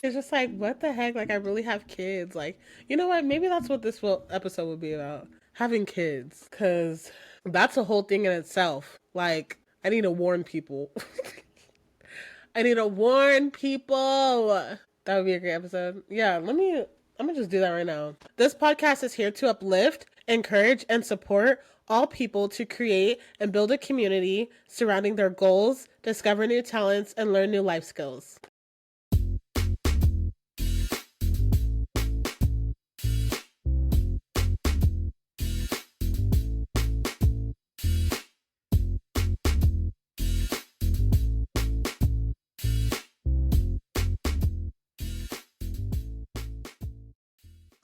It's just like, what the heck? Like, I really have kids. Like, you know what? Maybe that's what this episode would be about. Having kids. Because that's a whole thing in itself. Like, I need to warn people. I need to warn people. That would be a great episode. Yeah, I'm gonna just do that right now. This podcast is here to uplift, encourage, and support all people to create and build a community surrounding their goals, discover new talents, and learn new life skills.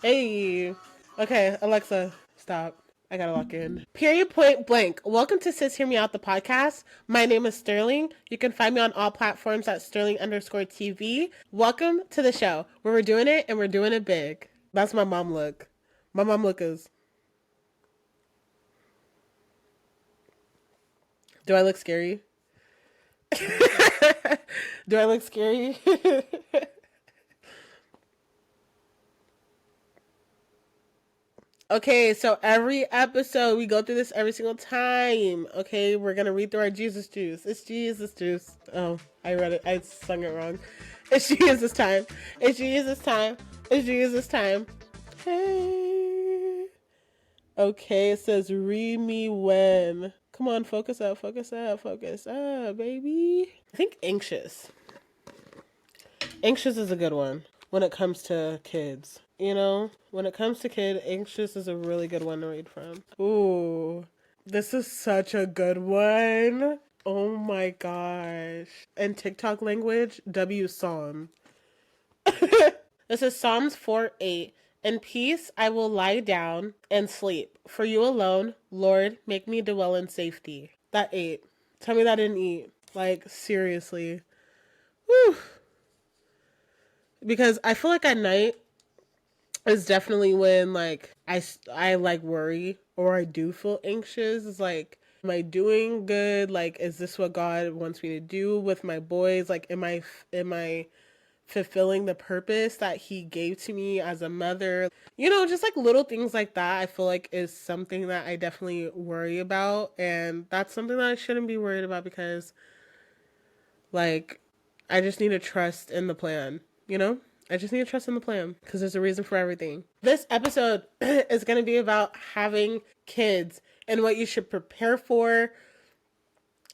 Hey. Okay, Alexa, stop. I gotta lock in. Period, point blank. Welcome to SisHearMeOut the podcast. My name is Sterling. You can find me on all platforms at Sterling_TV. Welcome to the show where we're doing it and we're doing it big. That's my mom look. My mom look is. Do I look scary? Do I look scary? Okay, so every episode we go through this every single time. Okay, we're gonna read through our Jesus juice. It's Jesus juice. Oh, I read it. I sung it wrong. It's Jesus time. It's Jesus time. It's Jesus time. Hey. Okay, it says read me when. Come on, focus up, focus up, focus up, baby. I think anxious. Anxious is a good one when it comes to kids. You know, when it comes to kid, anxious is a really good one to read from. Ooh, this is such a good one. Oh my gosh. In TikTok language, W Psalm. This is Psalms 4:8. In peace I will lie down and sleep. For you alone, Lord, make me dwell in safety. That ate. Tell me that didn't eat. Like, seriously. Whew. Because I feel like at night is definitely when like I like worry or I do feel anxious. It's like, am I doing good? Like, is this what God wants me to do with my boys? Like, am I fulfilling the purpose that He gave to me as a mother? You know, just like little things like that. I feel like is something that I definitely worry about, and that's something that I shouldn't be worried about because, like, I just need to trust in the plan. You know. I just need to trust in the plan because there's a reason for everything. This episode is going to be about having kids and what you should prepare for.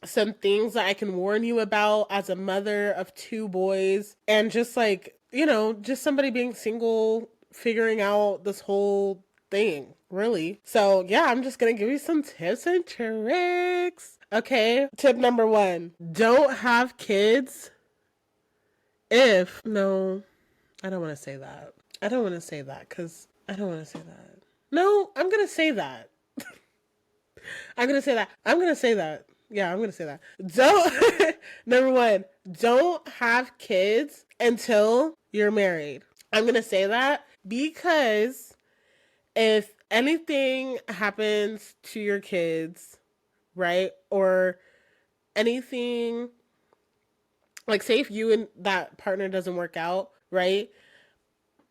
Some things that I can warn you about as a mother of two boys. And just like, you know, just somebody being single, figuring out this whole thing, really. So, yeah, I'm just going to give you some tips and tricks. Okay. Tip number 1, don't have kids if, no. I don't want to say that. I don't want to say that because I don't want to say that. No, I'm going to say that. I'm going to say that. I'm going to say that. Yeah, I'm going to say that. Don't, number 1, don't have kids until you're married. I'm going to say that because if anything happens to your kids, right? Or anything, like say if you and that partner doesn't work out, right?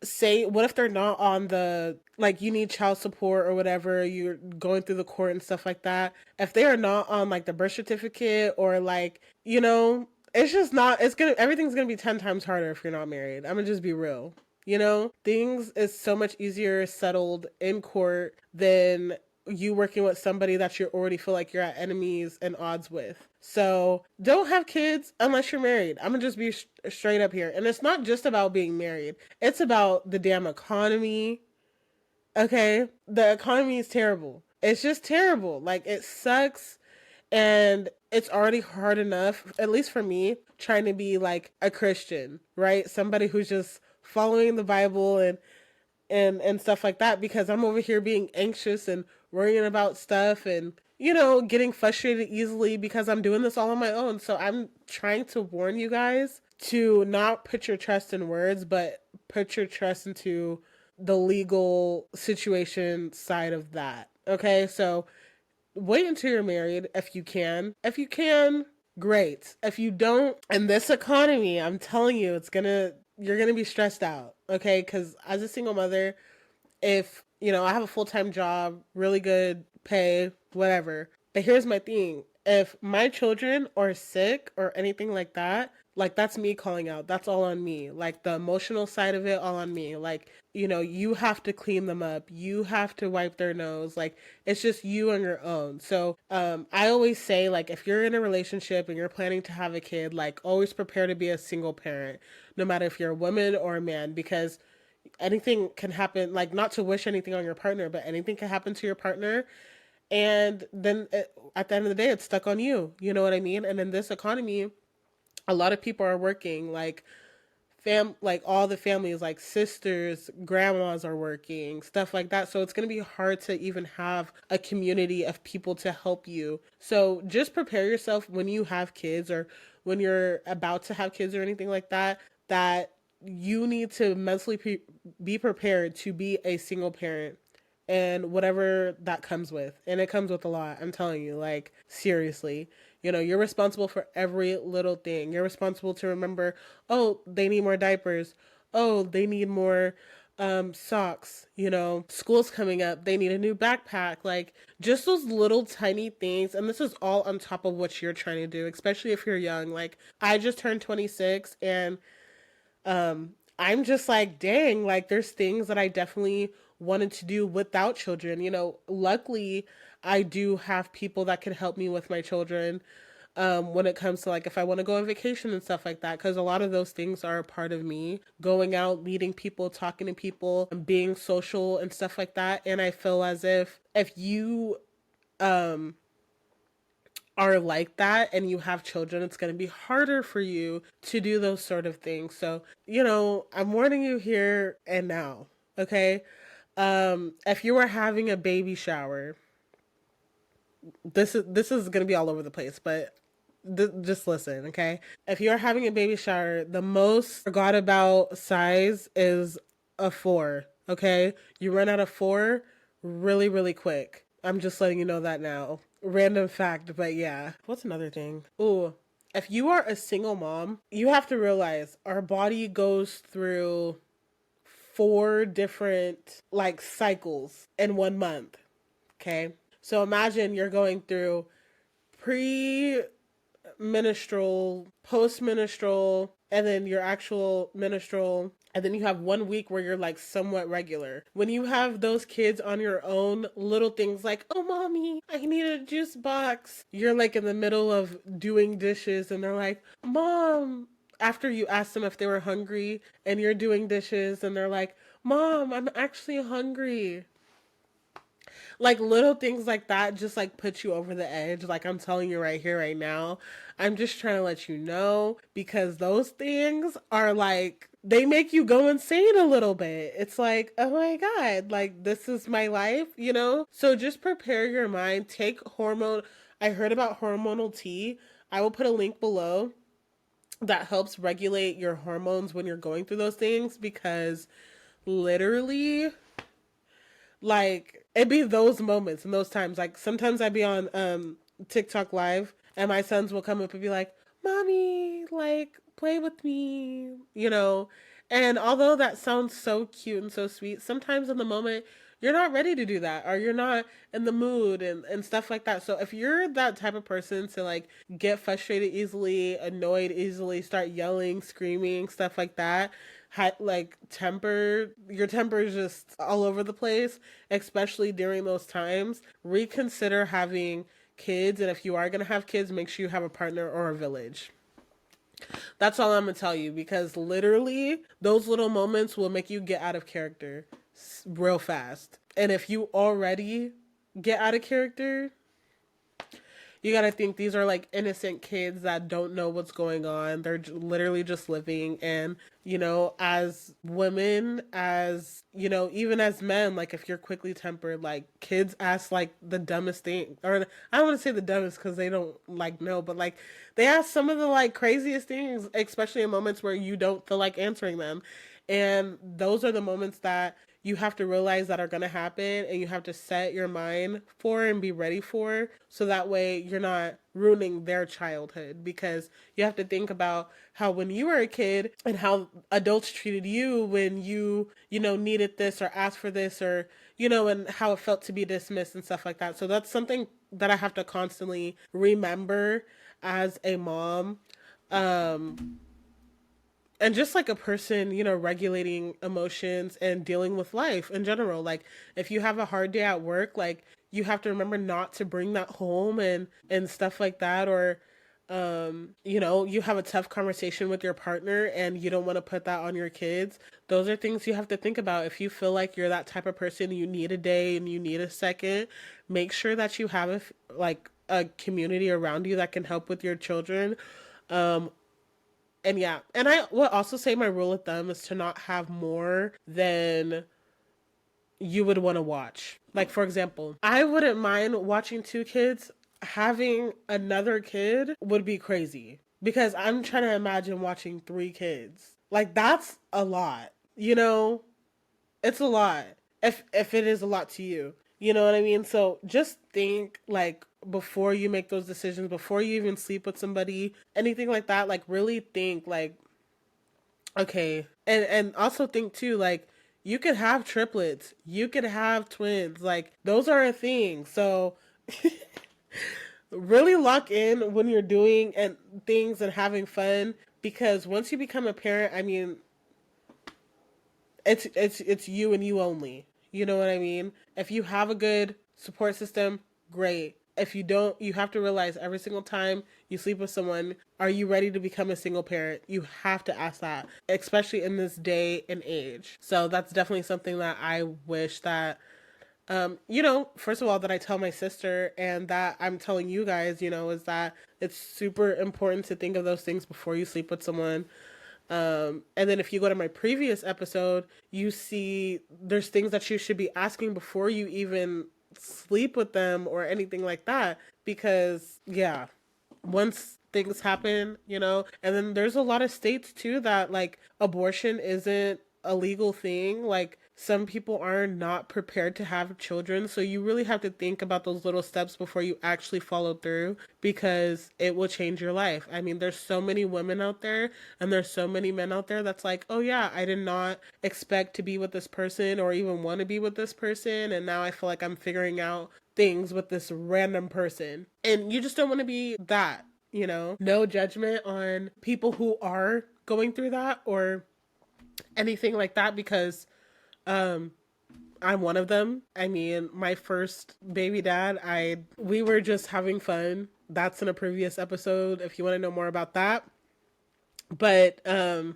Say, what if they're not on the, like, you need child support or whatever, you're going through the court and stuff like that. If they are not on like the birth certificate or like, you know, it's just not, everything's gonna be 10 times harder if you're not married. I'm gonna just be real. You know, things is so much easier settled in court than you working with somebody that you already feel like you're at enemies and odds with. So don't have kids unless you're married. I'm gonna just be straight up here. And it's not just about being married. It's about the damn economy. Okay? The economy is terrible. It's just terrible. Like, it sucks. And it's already hard enough, at least for me, trying to be like a Christian, right? Somebody who's just following the Bible and stuff like that, because I'm over here being anxious and worrying about stuff and, you know, getting frustrated easily because I'm doing this all on my own. So I'm trying to warn you guys to not put your trust in words, but put your trust into the legal situation side of that. Okay, so wait until you're married if you can. If you can, great. If you don't, in this economy, I'm telling you, it's gonna you're going to be stressed out, okay? Because as a single mother, if, I have a full time job, really good pay, whatever. But here's my thing, if my children are sick or anything like that, like that's me calling out. That's all on me. Like the emotional side of it, all on me. Like, you have to clean them up. You have to wipe their nose. Like it's just you on your own. So, I always say, like, if you're in a relationship and you're planning to have a kid, like always prepare to be a single parent, no matter if you're a woman or a man, because anything can happen, like not to wish anything on your partner, but anything can happen to your partner, and then at the end of the day it's stuck on you, you know what I mean? And in this economy, a lot of people are working, like like all the families, like sisters, grandmas are working, stuff like that, so it's going to be hard to even have a community of people to help you. So just prepare yourself when you have kids, or when you're about to have kids or anything like that, that you need to mentally be prepared to be a single parent, and whatever that comes with. And it comes with a lot. I'm telling you, like, seriously. You're responsible for every little thing. You're responsible to remember, oh, they need more diapers. Oh, they need more socks. School's coming up. They need a new backpack. Like, just those little tiny things. And this is all on top of what you're trying to do, especially if you're young. Like, I just turned 26, and I'm just like, dang, like there's things that I definitely wanted to do without children. Luckily, I do have people that can help me with my children, when it comes to, like, if I want to go on vacation and stuff like that, because a lot of those things are a part of me, going out, meeting people, talking to people, and being social and stuff like that. And I feel as if you um are like that and you have children, it's going to be harder for you to do those sort of things. So, I'm warning you here and now, okay? If you are having a baby shower, this is going to be all over the place, but just listen, okay? If you're having a baby shower, the most forgot about size is a 4, okay? You run out of 4 really, really quick. I'm just letting you know that now. Random fact, but yeah. What's another thing? Ooh, if you are a single mom, you have to realize our body goes through 4 different, like, cycles in 1 month, okay? So imagine you're going through pre menstrual, post menstrual, and then your actual menstrual. And then you have 1 week where you're like somewhat regular. When you have those kids on your own, little things like, oh, mommy, I need a juice box. You're like in the middle of doing dishes, and they're like, mom, after you ask them if they were hungry, and you're doing dishes, and they're like, mom, I'm actually hungry. Like little things like that just like put you over the edge. Like I'm telling you right here, right now. I'm just trying to let you know, because those things are like, they make you go insane a little bit. It's like, oh my God, like this is my life. So just prepare your mind. Take hormone. I heard about hormonal tea. I will put a link below that helps regulate your hormones when you're going through those things, because literally, like it be those moments and those times. Like sometimes I'd be on TikTok live, and my sons will come up and be like, mommy, like play with me. And although that sounds so cute and so sweet, sometimes in the moment you're not ready to do that, or you're not in the mood, and stuff like that. So if you're that type of person to like get frustrated easily, annoyed easily, start yelling, screaming, stuff like that, like your temper is just all over the place, especially during those times, reconsider having kids. And if you are going to have kids, make sure you have a partner or a village. That's all I'm going to tell you, because literally those little moments will make you get out of character real fast. And if you already get out of character, you gotta think these are like innocent kids that don't know what's going on. They're literally just living. And, as women, even as men, like if you're quickly tempered, like kids ask like the dumbest thing. Or I don't want to say the dumbest because they don't like know, but like they ask some of the like craziest things, especially in moments where you don't feel like answering them. And those are the moments that you have to realize that are going to happen, and you have to set your mind for and be ready for, so that way you're not ruining their childhood. Because you have to think about how when you were a kid and how adults treated you when you needed this or asked for this, or and how it felt to be dismissed and stuff like that. So that's something that I have to constantly remember as a mom. Um, and just like a person, regulating emotions and dealing with life in general. Like, if you have a hard day at work, like, you have to remember not to bring that home and stuff like that. Or you have a tough conversation with your partner and you don't want to put that on your kids. Those are things you have to think about. If you feel like you're that type of person, you need a day and you need a second, make sure that you have like a community around you that can help with your children. um and yeah, and I will also say my rule of thumb is to not have more than you would want to watch. Like, for example, I wouldn't mind watching two kids. Having another kid would be crazy, because I'm trying to imagine watching three kids. Like, that's a lot. It's a lot. If it is a lot to you. You know what I mean? So just think, like, before you make those decisions, before you even sleep with somebody, anything like that, like, really think, like, okay. And also think too, like, you could have triplets, you could have twins, like, those are a thing. So really lock in when you're doing and things and having fun, because once you become a parent, I mean, it's you and you only. You know what I mean? If you have a good support system, great. If you don't, you have to realize every single time you sleep with someone, are you ready to become a single parent? You have to ask that, especially in this day and age. So that's definitely something that I wish that first of all, that I tell my sister, and that I'm telling you guys, is that it's super important to think of those things before you sleep with someone. And then if you go to my previous episode, you see there's things that you should be asking before you even sleep with them or anything like that. Because, yeah, once things happen, and then there's a lot of states too that, like, abortion isn't a legal thing. Like, some people are not prepared to have children, so you really have to think about those little steps before you actually follow through, because it will change your life. I mean, there's so many women out there and there's so many men out there that's like, oh yeah, I did not expect to be with this person or even want to be with this person, and now I feel like I'm figuring out things with this random person. And you just don't want to be that. No judgment on people who are going through that or anything like that, because um I'm one of them. I mean, my first baby dad, we were just having fun. That's in a previous episode if you want to know more about that. But the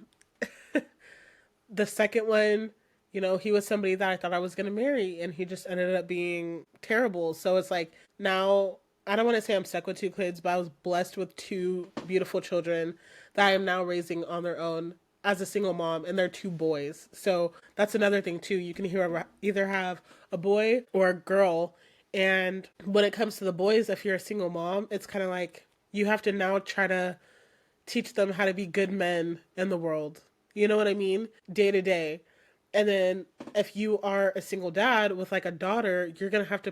second one, he was somebody that I thought I was going to marry, and he just ended up being terrible. So it's like, now I don't want to say I'm stuck with two kids, but I was blessed with two beautiful children that I am now raising on their own as a single mom, and they're two boys. So that's another thing too. You can either have a boy or a girl. And when it comes to the boys, if you're a single mom, it's kind of like you have to now try to teach them how to be good men in the world. You know what I mean? Day to day. And then if you are a single dad with, like, a daughter, you're going to have to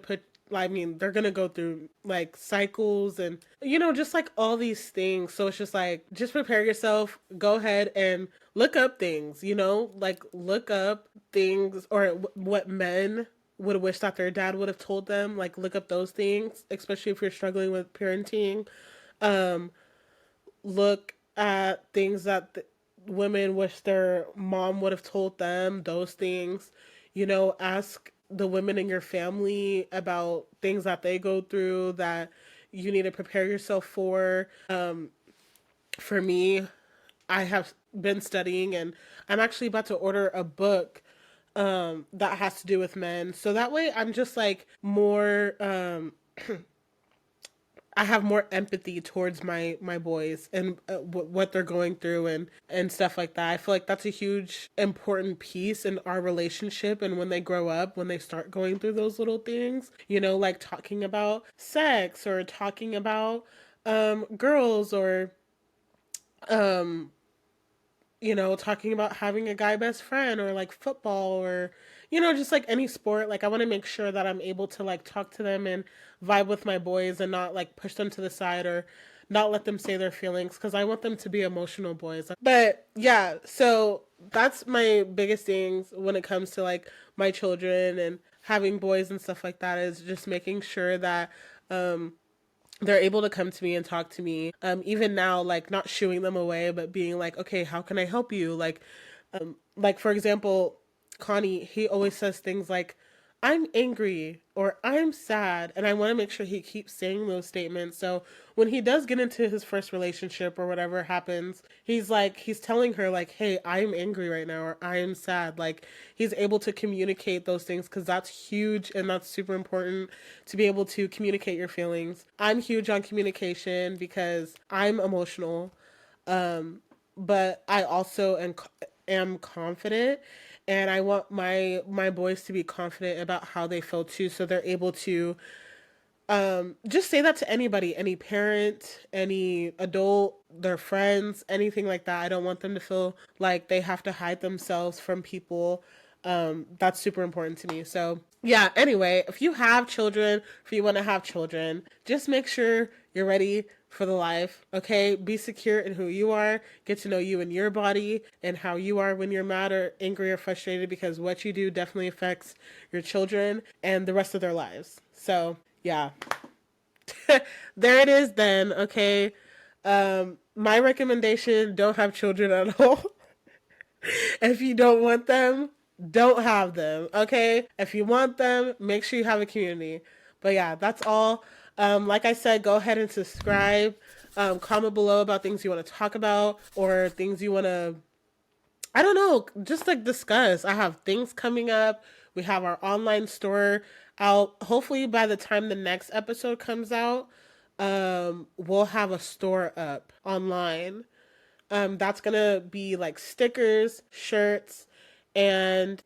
I mean, they're going to go through, like, cycles and, just like all these things. So it's just like, just prepare yourself, go ahead and look up things, like, look up things, or what men would wish that their dad would have told them. Like, look up those things, especially if you're struggling with parenting. Um, Look at things that women wish their mom would have told them, those things. Ask the women in your family about things that they go through that you need to prepare yourself for. For me, I have been studying, and I'm actually about to order a book that has to do with men. So that way I'm just, like, more I have more empathy towards my boys and what they're going through and stuff like that. I feel like that's a huge important piece in our relationship. And when they grow up, when they start going through those little things, like talking about sex, or talking about girls, or talking about having a guy best friend, or like football, or just like any sport, like I want to make sure that I'm able to like talk to them and vibe with my boys and not like push them to the side or not let them say their feelings because I want them to be emotional boys. But yeah, so that's my biggest things when it comes to like my children and having boys and stuff like that is just making sure that um they're able to come to me and talk to me. Even now, like not shooing them away, but being like, okay, how can I help you? Like for example, Connie, he always says things like, I'm angry or I'm sad. And I want to make sure he keeps saying those statements. So when he does get into his first relationship or whatever happens, he's telling her, like, hey, I'm angry right now or I am sad. Like, he's able to communicate those things because that's huge and that's super important to be able to communicate your feelings. I'm huge on communication because I'm emotional. But I also am confident and I want my boys to be confident about how they feel too so they're able to just say that to anybody, any parent, any adult, their friends, anything like that. I don't want them to feel like they have to hide themselves from people. That's super important to me. So yeah, anyway, if you have children, if you want to have children, just make sure you're ready for the life. Okay, be secure in who you are, get to know you and your body and how you are when you're mad or angry or frustrated, because what you do definitely affects your children and the rest of their lives. So yeah. There it is then. Okay, my recommendation: don't have children at all. If you don't want them, don't have them. Okay, if you want them, make sure you have a community. But yeah, that's all. Like I said, go ahead and subscribe. Comment below about things you want to talk about or things you want to, I don't know, just like discuss. I have things coming up. We have our online store out. Hopefully by the time the next episode comes out, we'll have a store up online. That's gonna be like and stickers, shirts, and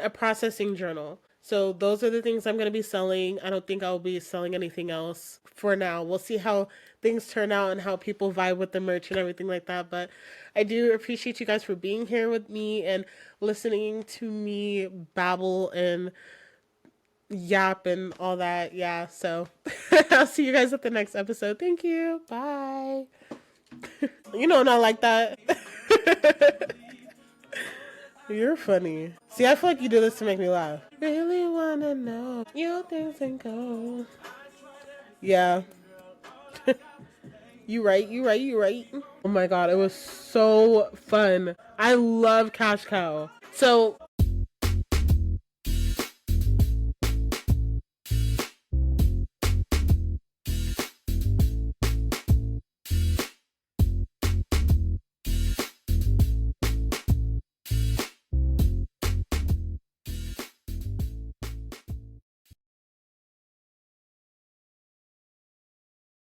a processing journal. So those are the things I'm gonna be selling. I don't think I'll be selling anything else for now. We'll see how things turn out and how people vibe with the merch and everything like that. But I do appreciate you guys for being here with me and listening to me babble and yap and all that. Yeah, so I'll see you guys at the next episode. Thank you. Bye. Not like that. You're funny. See, I feel like you do this to make me laugh. Really wanna know your things and go. Yeah. You right. Oh my god, it was so fun. I love Cash Cow. So,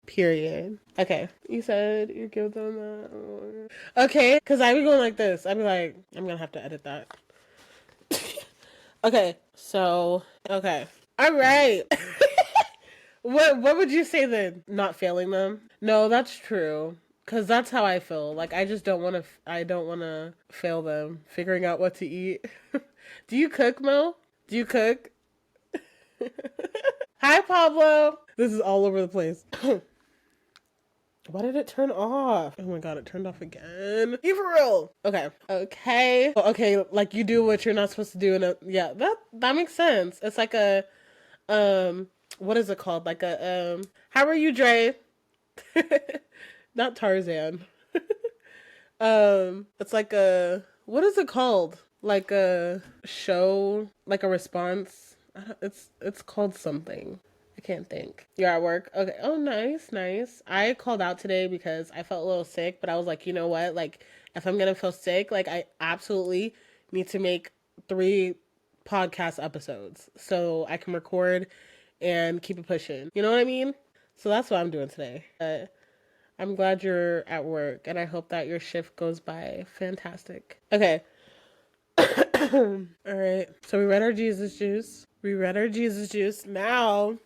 period. Okay. You said you give them that. Okay, because I be going like this. I be like, I'm gonna have to edit that. Okay, so, okay. All right. What would you say then? Not failing them? No, that's true. Cause that's how I feel. Like I just don't want to. I don't want to fail them. Figuring out what to eat. Do you cook, Mo? Do you cook? Hi, Pablo. This is all over the place. Why did it turn off? Oh my god, it turned off again. You for real? Okay. Okay. Okay. Like you do what you're not supposed to do, and yeah, that makes sense. It's like a what is it called? Like a How are you, Dre? Not Tarzan. It's like a, what is it called? Like a show, like a response. It's called something. I can't think. You're at work. Okay. Oh, nice, nice. I called out today because I felt a little sick, but I was like, you know what? Like, if I'm gonna feel sick, like I absolutely need to make 3 podcast episodes so I can record and keep it pushing. You know what I mean? So that's what I'm doing today. I'm glad you're at work, and I hope that your shift goes by fantastic. Okay. All right. So we read our Jesus juice. We read our Jesus juice. Now,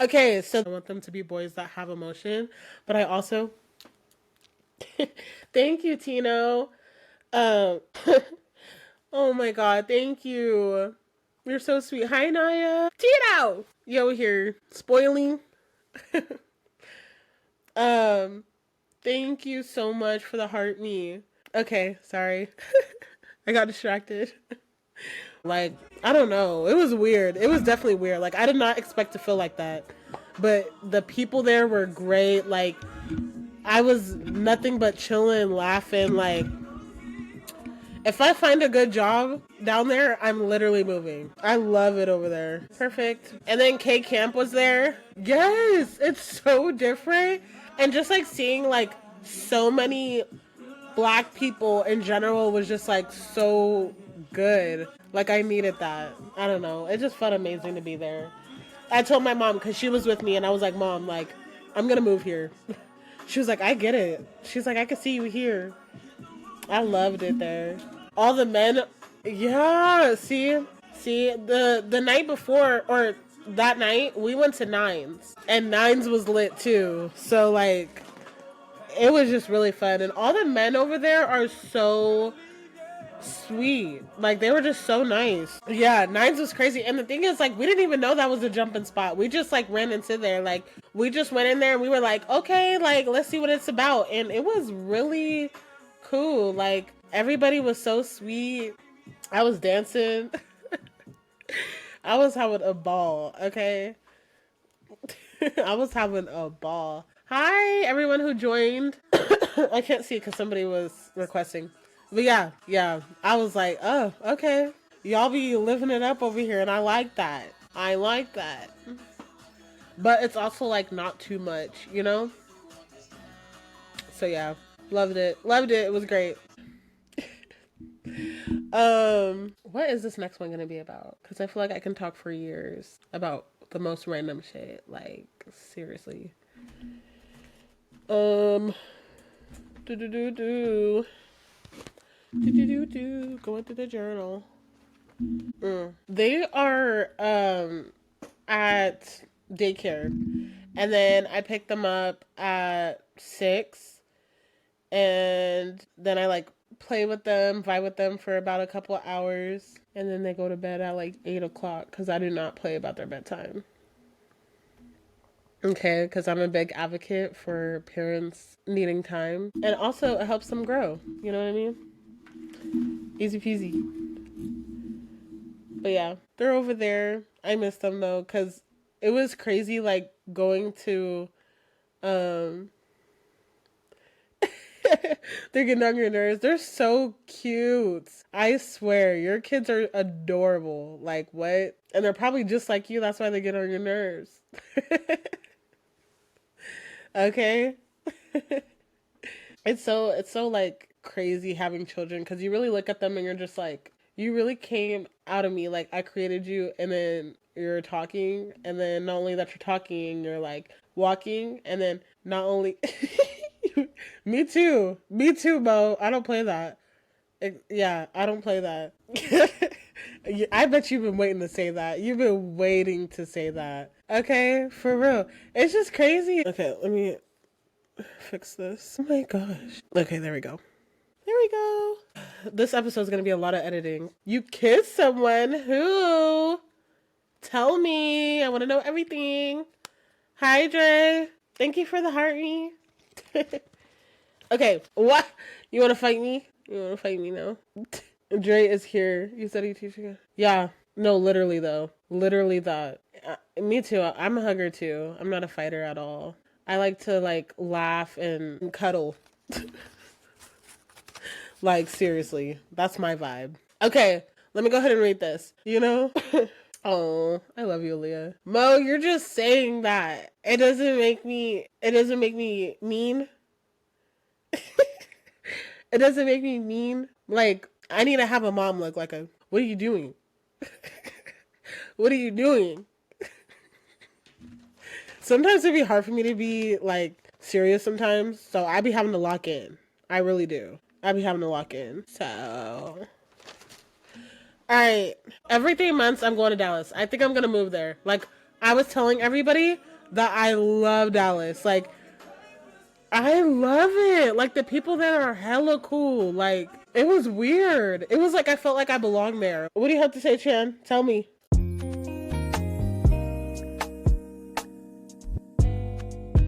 okay, so I want them to be boys that have emotion, but I also, thank you, Tino. Um, oh my God, thank you. You're so sweet. Hi, Naya. Tito! Yo, here, spoiling. um, Thank you so much for the heart me. Okay, sorry. I got distracted. Like, I don't know. It was weird. It was definitely weird. Like, I did not expect to feel like that. But the people there were great. Like, I was nothing but chilling, laughing. Like, if I find a good job down there, I'm literally moving. I love it over there. Perfect. And then K Camp was there. Yes, it's so different. And just like seeing like so many black people in general was just like so good. Like I needed that. I don't know. It just felt amazing to be there. I told my mom because she was with me and I was like, Mom, like, I'm gonna move here. She was like, I get it. She's like, I can see you here. I loved it there. All the men, yeah. See, the night before or that night we went to Nines and Nines was lit too. So like, it was just really fun and all the men over there are so sweet. Like they were just so nice. Yeah, Nines was crazy. And the thing is, like, we didn't even know that was a jumping spot. We just like ran into there. Like we just went in there and we were like, okay, like let's see what it's about. And it was really cool. Like everybody was so sweet. I was dancing. I was having a ball, okay? I was having a ball. Hi, everyone who joined. I can't see because somebody was requesting. But yeah. I was like, oh, okay. Y'all be living it up over here, and I like that. I like that. But it's also like not too much, you know? So yeah, loved it. Loved it. It was great. What is this next one gonna be about? Because I feel like I can talk for years about the most random shit. Like, seriously. Do do do do. Going through the journal. They are at daycare, and then I pick them up at 6, and then I like play with them, vibe with them for about a couple of hours, and then they go to bed at like 8 o'clock because I do not play about their bedtime. Okay, because I'm a big advocate for parents needing time, and also it helps them grow. You know what I mean? Easy peasy. But yeah, they're over there. I miss them though, because it was crazy like going to um they're getting on your nerves. They're so cute. I swear, your kids are adorable. Like what? And they're probably just like you, that's why they get on your nerves. Okay? It's so like crazy having children because you really look at them and you're just like, you really came out of me. Like I created you, and then you're talking, and then not only that you're talking, you're like walking, and then not only me too, Mo. I don't play that. Yeah, I don't play that. I bet you've been waiting to say that. You've been waiting to say that. Okay, for real. It's just crazy. Okay, let me fix this. Oh my gosh. Okay, there we go. There we go. This episode is going to be a lot of editing. You kissed someone who? Tell me. I want to know everything. Hi, Dre. Thank you for the heart me. Okay, what? You want to fight me? You want to fight me now? Dre is here. You said he teaching you? Yeah. No, literally though. Literally that. Me too. I'm a hugger too. I'm not a fighter at all. I like to like laugh and cuddle. Like seriously, that's my vibe. Okay, let me go ahead and read this. You know? Oh, I love you, Leah. Mo, you're just saying that. It doesn't make me mean. It doesn't make me mean. Like, I need to have a mom look like a, what are you doing? What are you doing? Sometimes it'd be hard for me to be like serious sometimes. So I be having to lock in. I really do. I be having to lock in. So, all right. Every 3 months I'm going to Dallas. I think I'm going to move there. Like I was telling everybody that I love Dallas. Like I love it. Like the people there are hella cool. Like It was weird. It was like I felt like I belonged there. What do you have to say, Chan? Tell me.